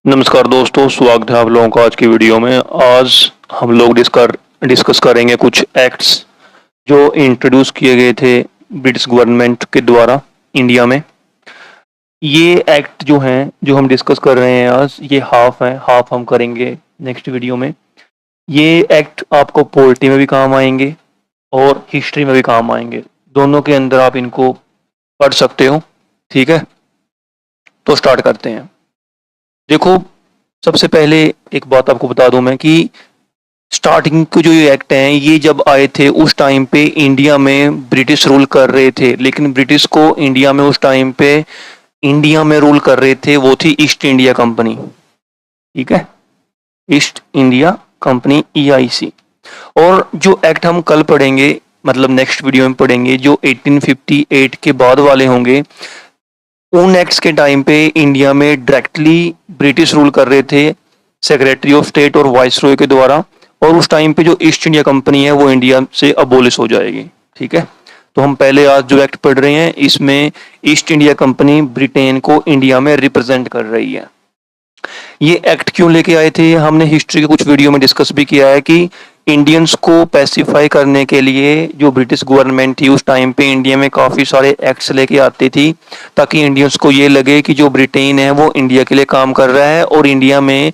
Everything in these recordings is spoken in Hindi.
नमस्कार दोस्तों, स्वागत है आप लोगों का आज की वीडियो में। आज हम लोग डिस्कस करेंगे कुछ एक्ट्स जो इंट्रोड्यूस किए गए थे ब्रिटिश गवर्नमेंट के द्वारा इंडिया में। ये एक्ट जो हैं जो हम डिस्कस कर रहे हैं आज, ये हाफ है, हाफ हम करेंगे नेक्स्ट वीडियो में। ये एक्ट आपको पॉलिटी में भी काम आएंगे और हिस्ट्री में भी काम आएंगे, दोनों के अंदर आप इनको पढ़ सकते हो। ठीक है, तो स्टार्ट करते हैं। देखो, सबसे पहले एक बात आपको बता दूं मैं कि स्टार्टिंग के जो ये एक्ट हैं ये जब आए थे उस टाइम पे इंडिया में ब्रिटिश रूल कर रहे थे, लेकिन ब्रिटिश को इंडिया में उस टाइम पे इंडिया में रूल कर रहे थे वो थी ईस्ट इंडिया कंपनी। ठीक है, ईस्ट इंडिया कंपनी EIC। और जो एक्ट हम कल पढ़ेंगे, मतलब नेक्स्ट वीडियो में पढ़ेंगे, जो 1858 के बाद वाले होंगे, उन एक्ट्स के टाइम पे इंडिया में डायरेक्टली ब्रिटिश रूल कर रहे थे सेक्रेटरी ऑफ स्टेट और वाइसरॉय के द्वारा, और उस टाइम पे जो ईस्ट इंडिया कंपनी है वो इंडिया से अबोलिश हो जाएगी। ठीक है, तो हम पहले आज जो एक्ट पढ़ रहे हैं इसमें ईस्ट इंडिया कंपनी ब्रिटेन को इंडिया में रिप्रेजेंट कर रही है। ये एक्ट क्यों लेके आए थे, हमने हिस्ट्री के कुछ वीडियो में डिस्कस भी किया है कि इंडियंस को पैसिफाई करने के लिए जो ब्रिटिश गवर्नमेंट थी उस टाइम पे इंडिया में काफ़ी सारे एक्ट्स लेके आती थी, ताकि इंडियंस को ये लगे कि जो ब्रिटेन है वो इंडिया के लिए काम कर रहा है और इंडिया में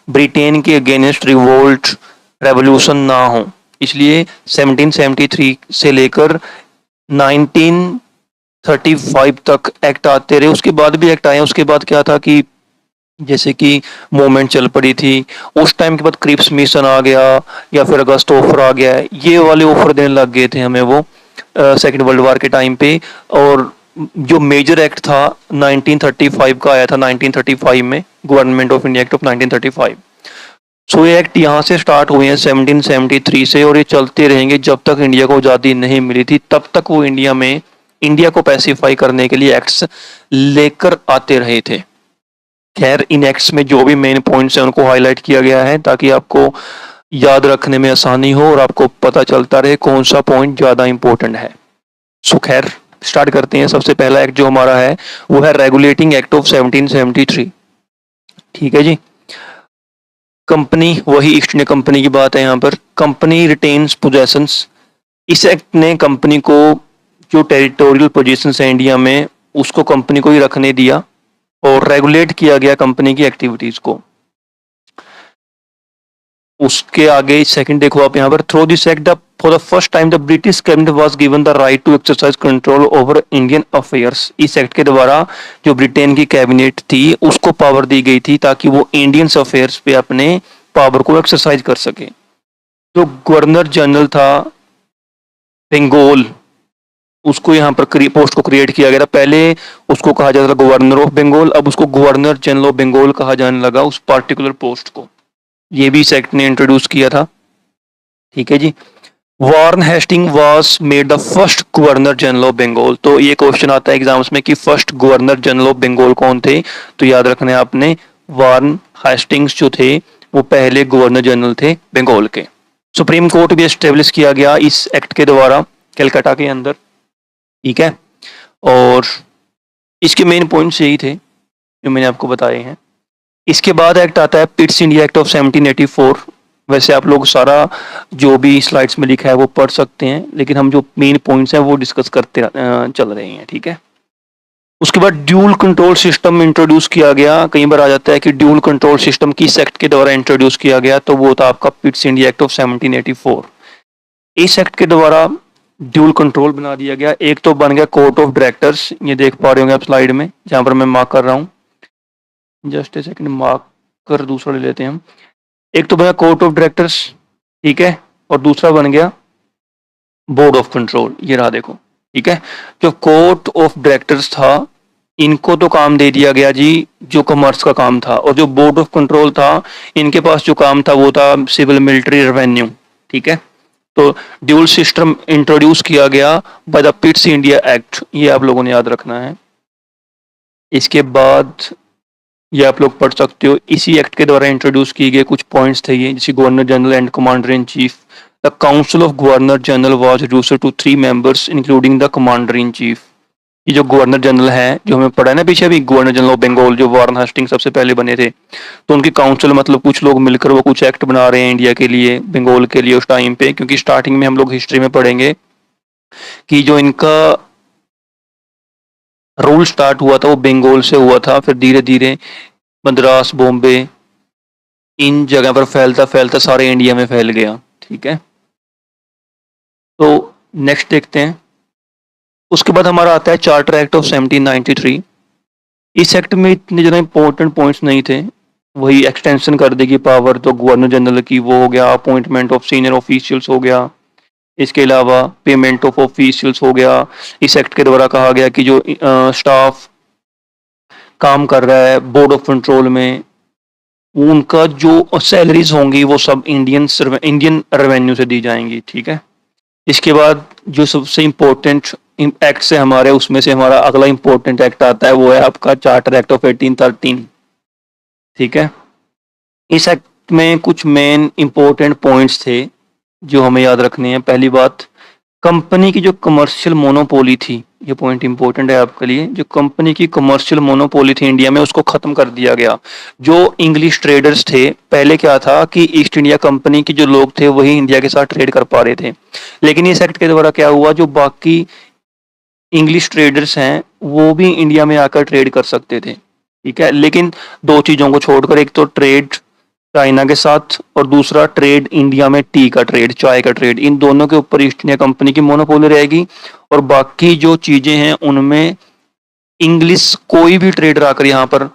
ब्रिटेन के अगेंस्ट रिवोल्ट रेवोल्यूशन ना हो। इसलिए 1773 से लेकर 1935 तक एक्ट आते रहे। उसके बाद भी एक्ट आए, उसके बाद क्या था कि जैसे कि मूवमेंट चल पड़ी थी, उस टाइम के बाद क्रिप्स मिशन आ गया या फिर अगस्त ऑफर आ गया, ये वाले ऑफर देने लग गए थे हमें वो सेकेंड वर्ल्ड वॉर के टाइम पे। और जो मेजर एक्ट था 1935 का आया था, 1935 में government of India act of 1935। सो ये एक्ट यहाँ से स्टार्ट हुए हैं 1773 से, और ये चलते रहेंगे जब तक इंडिया को आज़ादी नहीं मिली थी, तब तक वो इंडिया को पैसिफाई करने के लिए एक्ट्स लेकर आते रहे थे। खैर, इन एक्ट्स में जो भी मेन पॉइंट्स हैं उनको हाईलाइट किया गया है ताकि आपको याद रखने में आसानी हो और आपको पता चलता रहे कौन सा पॉइंट ज़्यादा इंपॉर्टेंट है। सो खैर, स्टार्ट करते हैं। सबसे पहला एक्ट जो हमारा है वो है रेगुलेटिंग एक्ट ऑफ 1773। ठीक है जी, कंपनी, वही ईस्ट इंडिया कंपनी की बात है यहाँ पर। कंपनी रिटेन्स पोजेशंस, इस एक्ट ने कंपनी को जो टेरिटोरियल पोजीशंस है इंडिया में उसको कंपनी को ही रखने दिया और रेगुलेट किया गया कंपनी की एक्टिविटीज को। उसके आगे सेकंड देखो आप यहाँ पर, through this act for the first time the British cabinet was given the right to exercise control over Indian affairs. इस एक्ट के द्वारा जो ब्रिटेन की कैबिनेट थी उसको पावर दी गई थी ताकि वो इंडियन अफेयर्स पे अपने पावर को एक्सरसाइज कर सके। जो गवर्नर जनरल था बंगाल, उसको यहाँ पर पोस्ट को क्रिएट किया गया था। पहले उसको कहा जाता था गवर्नर ऑफ बंगाल, अब उसको गवर्नर जनरल ऑफ बंगाल कहा जाने लगा उस पार्टिकुलर पोस्ट को। ये भी इस एक्ट ने इंट्रोड्यूस किया था। ठीक है जी, Warren Hastings was made the first governor general of Bengal. तो ये क्वेश्चन आता है एग्जाम्स में कि first governor general of Bengal कौन थे, तो याद रखना है आपने, वार्न हेस्टिंग्स जो थे वो पहले गवर्नर जनरल थे बंगाल के। सुप्रीम कोर्ट भी एस्टेब्लिश किया गया इस एक्ट के द्वारा कलकत्ता के अंदर। ठीक है, और इसके मेन पॉइंट्स यही थे जो मैंने आपको बताए हैं। इसके बाद एक्ट आता है पिट्स इंडिया एक्ट ऑफ 1784। वैसे आप लोग सारा जो भी स्लाइड्स में लिखा है वो पढ़ सकते हैं, लेकिन हम जो मेन पॉइंट्स हैं वो डिस्कस करते चल रहे हैं। ठीक है, उसके बाद ड्यूल कंट्रोल सिस्टम इंट्रोड्यूस किया गया। कई बार आ जाता है कि ड्यूल कंट्रोल सिस्टम किस एक्ट के द्वारा इंट्रोड्यूस किया गया, तो वो था आपका पिट्स इंडिया एक्ट ऑफ 1784। इस एक्ट के द्वारा ड्यूल कंट्रोल बना दिया गया। एक तो बन गया कोर्ट ऑफ डायरेक्टर्स, ये देख पा रहे होंगे आप स्लाइड में जहां पर मैं मार्क कर रहा हूँ। जस्ट ए सेकंड, मार्क कर दूसरा ले लेते हैं हम। एक तो बना कोर्ट ऑफ डायरेक्टर्स, ठीक है, और दूसरा बन गया बोर्ड ऑफ कंट्रोल। ये रहा देखो। ठीक है, जो कोर्ट ऑफ डायरेक्टर्स था इनको तो काम दे दिया गया जी जो कॉमर्स का काम था, और जो बोर्ड ऑफ कंट्रोल था इनके पास जो काम था वो था सिविल मिलिट्री रेवेन्यू। ठीक है, तो ड्यूल सिस्टम इंट्रोड्यूस किया गया by the Pitt's India act, ये आप लोगों ने याद रखना है। इसके बाद ये आप लोग पढ़ सकते हो, इसी एक्ट के द्वारा इंट्रोड्यूस किए गए कुछ पॉइंट्स थे ये, जैसे governor general and commander in chief. The council of governor general was reduced to 3 members including the commander in chief. ये जो गवर्नर जनरल है, जो हमें पढ़ा है ना पीछे अभी, गवर्नर जनरल ऑफ बंगाल जो वारन हेस्टिंग सबसे पहले बने थे, तो उनकी काउंसिल मतलब कुछ लोग मिलकर वो कुछ एक्ट बना रहे हैं इंडिया के लिए, बंगाल के लिए उस टाइम पे, क्योंकि स्टार्टिंग में हम लोग हिस्ट्री में पढ़ेंगे कि जो इनका रूल स्टार्ट हुआ था वो बंगाल से हुआ था, फिर धीरे धीरे मद्रास, बॉम्बे, इन जगह पर फैलता फैलता सारे इंडिया में फैल गया। ठीक है, तो नेक्स्ट देखते हैं। उसके बाद हमारा आता है चार्टर एक्ट ऑफ 1793। इस एक्ट में इतने ज़्यादा इंपॉर्टेंट पॉइंट्स नहीं थे, वही एक्सटेंशन कर देगी पावर तो गवर्नर जनरल की, वो हो गया, अपॉइंटमेंट ऑफ सीनियर ऑफिशियल्स हो गया, इसके अलावा पेमेंट ऑफ ऑफिशियल्स हो गया। इस एक्ट के द्वारा कहा गया कि जो स्टाफ काम कर रहा है बोर्ड ऑफ कंट्रोल में, उनका जो सैलरीज होंगी वो सब इंडियन रेवेन्यू से दी जाएंगी। ठीक है, इसके बाद जो सबसे इम्पोर्टेंट एक्ट से हमारे, उसमें से हमारा अगला इम्पोर्टेंट एक्ट आता है, वो है आपका चार्टर एक्ट ऑफ 1813। ठीक है, इस एक्ट में कुछ मेन इम्पोर्टेंट पॉइंट्स थे जो हमें याद रखने हैं। पहली बात, कंपनी की जो कमर्शियल मोनोपोली थी, ये पॉइंट इंपॉर्टेंट है आपके लिए, जो कंपनी की कमर्शियल मोनोपोली थी इंडिया में, उसको खत्म कर दिया गया। जो इंग्लिश ट्रेडर्स थे, पहले क्या था कि ईस्ट इंडिया कंपनी के जो लोग थे वही इंडिया के साथ ट्रेड कर पा रहे थे, लेकिन इस एक्ट के द्वारा क्या हुआ, जो बाकी इंग्लिश ट्रेडर्स हैं वो भी इंडिया में आकर ट्रेड कर सकते थे। ठीक है, लेकिन दो चीज़ों को छोड़कर, एक तो ट्रेड चाइना के साथ और दूसरा ट्रेड इंडिया में टी का ट्रेड, चाय का ट्रेड, इन दोनों के ऊपर ईस्ट इंडिया कंपनी की मोनोपोली रहेगी, और बाकी जो चीज़ें हैं उनमें इंग्लिश कोई भी ट्रेडर आकर यहाँ पर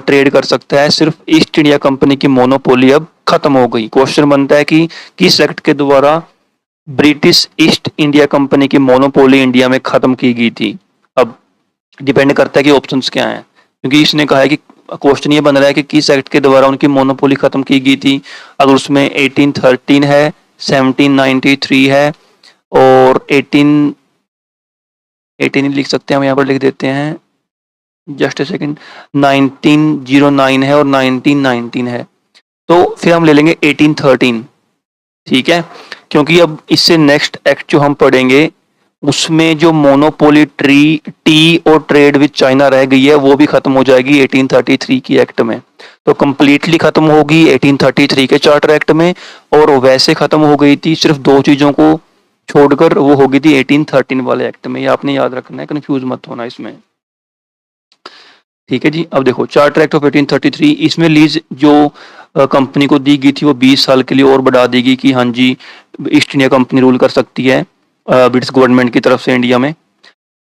ट्रेड कर सकता है। सिर्फ ईस्ट इंडिया कंपनी की मोनोपोली अब खत्म हो गई। क्वेश्चन बनता है कि किस एक्ट के द्वारा ब्रिटिश ईस्ट इंडिया कंपनी की मोनोपोली इंडिया में खत्म की गई थी। अब डिपेंड करता है कि ऑप्शंस क्या हैं, क्योंकि इसने कहा है कि क्वेश्चन ये बन रहा है कि किस एक्ट के द्वारा उनकी मोनोपोली खत्म की गई थी। अगर उसमें 1813 है, 1793 है, और 18 लिख सकते हैं हम, यहाँ पर लिख देते हैं, जस्ट ए सेकेंड, 1909 है और 1919 है, तो फिर हम ले लेंगे 1813। ठीक है, क्योंकि अब इससे नेक्स्ट एक्ट जो हम पढ़ेंगे उसमें जो मोनोपोली टी और ट्रेड विद चाइना रह गई है वो भी खत्म हो जाएगी 1833 की एक्ट में। तो कंप्लीटली खत्म होगी 1833 के चार्टर एक्ट में, और वैसे खत्म हो गई थी सिर्फ दो चीजों को छोड़कर, वो हो गई थी 1813 वाले एक्ट में। ये आपने याद रखना है, कंफ्यूज मत होना इसमें। ठीक है जी, अब देखो चार्टर एक्ट ऑफ 1833, इसमें लीज जो कंपनी को दी गई थी वो 20 साल के लिए और बढ़ा देगी कि हाँ जी ईस्ट इंडिया कंपनी रूल कर सकती है ब्रिटिश गवर्नमेंट की तरफ से इंडिया में।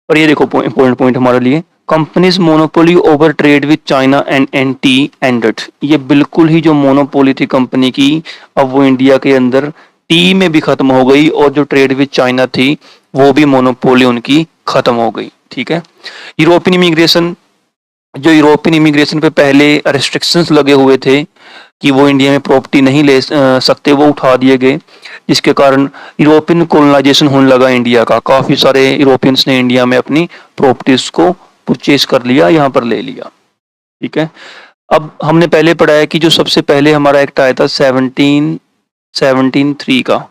और ये देखो इम्पोर्टेंट पॉइंट हमारे लिए, companies monopoly over trade with China and T ended. ये बिल्कुल ही जो मोनोपोली थी कंपनी की, अब वो इंडिया के अंदर टी में भी खत्म हो गई, और जो ट्रेड विद चाइना थी वो भी मोनोपोली उनकी खत्म हो गई। ठीक है, यूरोपियन इमिग्रेशन, जो यूरोपियन इमिग्रेशन पे पहले रेस्ट्रिक्शंस लगे हुए थे कि वो इंडिया में प्रॉपर्टी नहीं ले सकते, वो उठा दिए गए, जिसके कारण यूरोपियन कॉलोनाइजेशन होने लगा इंडिया का। काफ़ी सारे यूरोपियंस ने इंडिया में अपनी प्रॉपर्टीज को परचेज कर लिया, यहाँ पर ले लिया। ठीक है, अब हमने पहले पढ़ा है कि जो सबसे पहले हमारा एक्ट आया था 1773 का,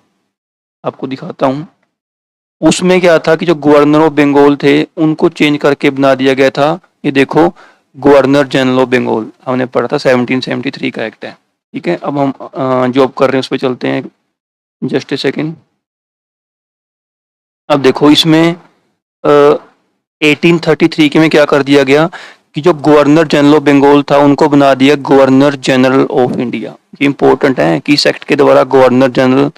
आपको दिखाता हूँ। उसमें क्या था कि जो गवर्नर ऑफ बंगाल थे उनको चेंज करके बना दिया गया था, ये देखो, गवर्नर जनरल ऑफ बंगाल, हमने पढ़ा था 1773 का एक्ट है। ठीक है, अब हम जो अब कर रहे हैं उस पर चलते हैं, जस्ट ए सेकेंड। अब देखो इसमें 1833 के में क्या कर दिया गया कि जो गवर्नर जनरल ऑफ बंगाल था उनको बना दिया गवर्नर जनरल ऑफ इंडिया। ये इंपॉर्टेंट है कि इस एक्ट के द्वारा गवर्नर जनरल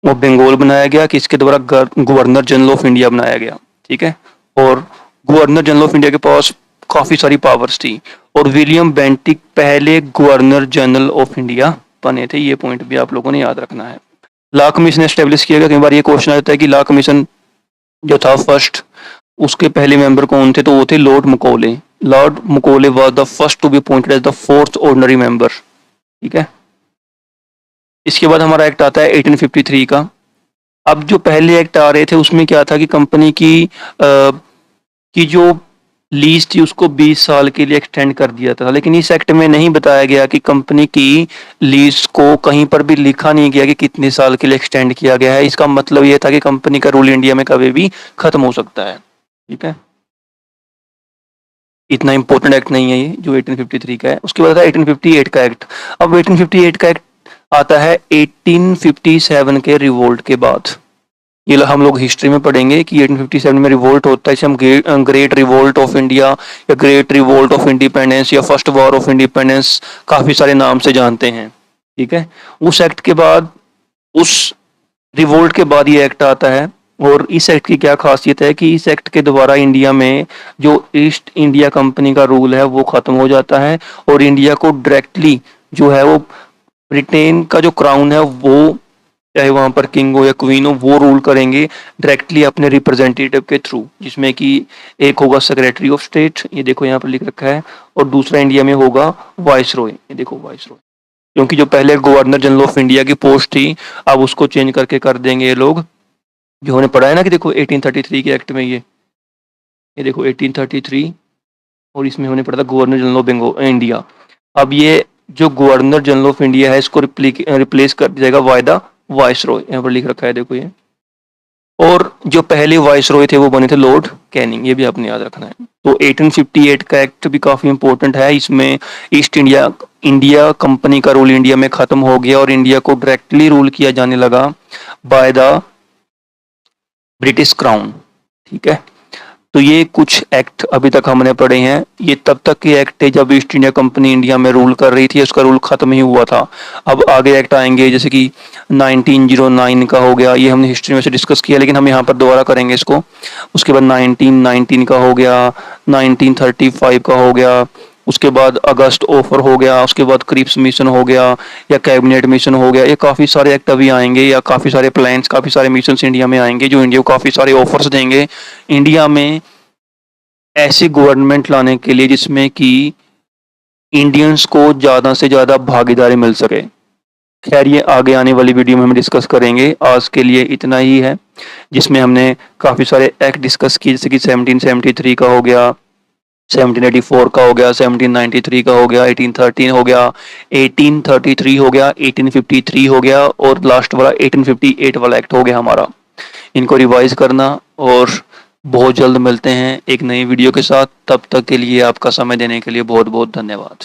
ऑफ बंगाल बनाया गया, कि इसके द्वारा गवर्नर जनरल ऑफ इंडिया बनाया गया। ठीक है, और गवर्नर जनरल ऑफ इंडिया के पास काफ़ी सारी पावर्स थी, और विलियम बेंटिक पहले गवर्नर जनरल ऑफ इंडिया बने थे। ये पॉइंट भी आप लोगों ने याद रखना है। लॉ कमीशन एस्टेब्लिश किया गया। कई बार ये क्वेश्चन आ जाता है कि लॉ कमीशन जो था फर्स्ट, उसके पहले मेंबर कौन थे, तो वो थे lord Macaulay. Lord Macaulay was the first to be appointed as the fourth ordinary member. ठीक है, इसके बाद हमारा एक्ट आता है 1853 का। अब जो पहले एक्ट आ रहे थे उसमें क्या था कि कंपनी की जो लीज थी उसको 20 साल के लिए एक्सटेंड कर दिया था, लेकिन इस एक्ट में नहीं बताया गया कि कंपनी की लीज को, कहीं पर भी लिखा नहीं गया कि कितने साल के लिए एक्सटेंड किया गया है। इसका मतलब ये था कि कंपनी का रूल इंडिया में कभी भी खत्म हो सकता है। ठीक है, इतना इंपॉर्टेंट एक्ट नहीं है ये जो 1853 का है। उसके बाद आता है 1858 का एक्ट। अब 1858 का एक्ट आता है 1857 के रिवोल्ट के बाद। ये हम लोग हिस्ट्री में पढ़ेंगे कि 1857 में रिवोल्ट होता है, इसे हम ग्रेट रिवोल्ट ऑफ इंडिया या ग्रेट रिवोल्ट ऑफ इंडिपेंडेंस या फर्स्ट वॉर ऑफ इंडिपेंडेंस काफी सारे नाम से जानते हैं। ठीक है, उस एक्ट के बाद, उस रिवोल्ट के बाद ये एक्ट आता है। और इस एक्ट की क्या खासियत है कि इस एक्ट के द्वारा इंडिया में जो ईस्ट इंडिया कंपनी का रूल है वो खत्म हो जाता है और इंडिया को डायरेक्टली जो है वो ब्रिटेन का जो क्राउन है वो, चाहे वहां पर किंग हो या क्वीन हो, वो रूल करेंगे डायरेक्टली अपने रिप्रेजेंटेटिव के थ्रू, जिसमें कि एक होगा सेक्रेटरी ऑफ स्टेट, ये देखो यहाँ पर लिख रखा है, और दूसरा इंडिया में होगा वाइसरॉय, ये देखो वाइसरॉय। क्योंकि जो पहले गवर्नर जनरल ऑफ इंडिया की पोस्ट थी अब उसको चेंज करके कर देंगे ये लोग, जो हमने पढ़ा है ना कि देखो 1833 के एक्ट में ये देखो 1833, और इसमें हमने पढ़ा था गवर्नर जनरल ऑफ इंडिया। अब ये जो गवर्नर जनरल ऑफ इंडिया है इसको रिप्लेस कर दिया जाएगा बाय द वाइसरॉय, यहाँ पर लिख रखा है देखो ये। और जो पहले वाइसरॉय थे वो बने थे लॉर्ड कैनिंग, ये भी आपने याद रखना है। तो 1858 का एक्ट भी काफी इंपॉर्टेंट है। इसमें ईस्ट इंडिया कंपनी का रूल इंडिया में खत्म हो गया और इंडिया को डायरेक्टली रूल किया जाने लगा बाय द ब्रिटिश क्राउन। ठीक है, तो ये कुछ एक्ट अभी तक हमने पढ़े हैं। ये तब तक के एक्ट थे जब ईस्ट इंडिया कंपनी इंडिया में रूल कर रही थी, उसका रूल खत्म ही हुआ था। अब आगे एक्ट आएंगे जैसे कि 1909 का हो गया, ये हमने हिस्ट्री में से डिस्कस किया लेकिन हम यहाँ पर दोबारा करेंगे इसको। उसके बाद 1919 का हो गया, 1935 का हो गया, उसके बाद अगस्त ऑफर हो गया, उसके बाद क्रिप्स मिशन हो गया या कैबिनेट मिशन हो गया। ये काफ़ी सारे एक्ट अभी आएंगे या काफ़ी सारे प्लान्स, काफ़ी सारे मिशन इंडिया में आएंगे जो इंडिया को काफ़ी सारे ऑफर्स देंगे इंडिया में ऐसी गवर्नमेंट लाने के लिए जिसमें कि इंडियंस को ज़्यादा से ज़्यादा भागीदारी मिल सके। खैर ये आगे आने वाली वीडियो में हम डिस्कस करेंगे। आज के लिए इतना ही है, जिसमें हमने काफ़ी सारे एक्ट डिस्कस किए जैसे कि 1773 का हो गया, 1784 का हो गया, 1793 का हो गया, 1813 हो गया, 1833 हो गया, 1853 हो गया और लास्ट वाला 1858 वाला एक्ट हो गया हमारा। इनको रिवाइज करना और बहुत जल्द मिलते हैं एक नई वीडियो के साथ। तब तक के लिए आपका समय देने के लिए बहुत बहुत धन्यवाद।